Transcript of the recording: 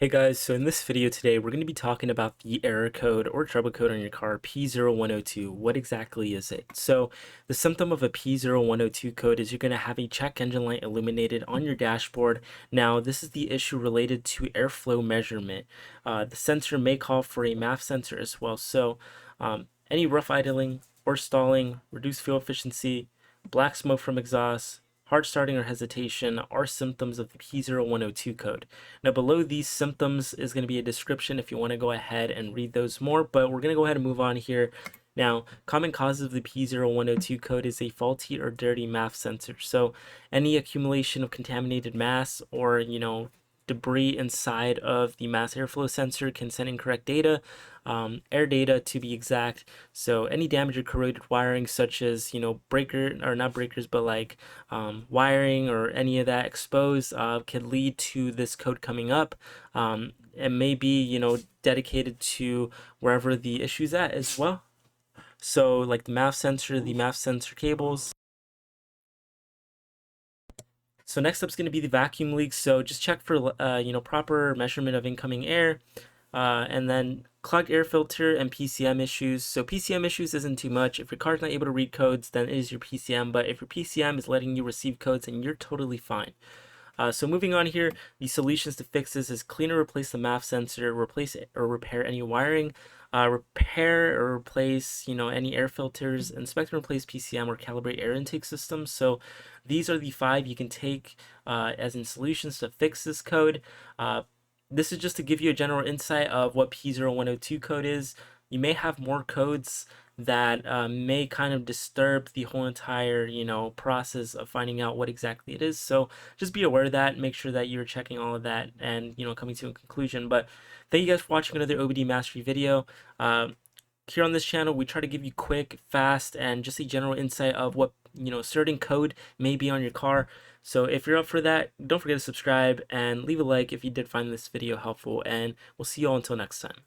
Hey guys, so in this video today, we're going to be talking about the error code or trouble code on your car, P0102. What exactly is it? So the symptom of a P0102 code is you're going to have a check engine light illuminated on your dashboard. Now, this is the issue related to airflow measurement. The sensor may call for a MAF sensor as well. So any rough idling or stalling, reduced fuel efficiency, black smoke from exhaust, hard starting or hesitation are symptoms of the P0102 code. Now below these symptoms is going to be a description if you want to go ahead and read those more, but we're going to go ahead and move on here. Now, common causes of the P0102 code is a faulty or dirty MAF sensor. So any accumulation of contaminated mass or, debris inside of the mass airflow sensor can send incorrect data, air data to be exact. So any damage or corroded wiring, such as breaker or not breakers, but like wiring or any of that exposed, could lead to this code coming up. It may be dedicated to wherever the issue's at as well. So like the MAF sensor cables. So next up is going to be the vacuum leaks. So just check for proper measurement of incoming air, and then clogged air filter and PCM issues. So PCM issues isn't too much. If your car's not able to read codes, then it is your PCM. But if your PCM is letting you receive codes, then you're totally fine. So moving on here, the solutions to fix this is clean or replace the MAF sensor, replace or repair any wiring, repair or replace any air filters, inspect and replace PCM or calibrate air intake systems. So these are the 5 you can take as in solutions to fix this code. This is just to give you a general insight of what P0102 code is. You may have more codes that may kind of disturb the whole entire process of finding out what exactly it is. So just be aware of that, make sure that you're checking all of that and coming to a conclusion. But thank you guys for watching another OBD mastery video. Here on this channel, we try to give you quick, fast, and just a general insight of what certain code may be on your car. So if you're up for that, don't forget to subscribe and leave a like if you did find this video helpful, and we'll see you all until next time.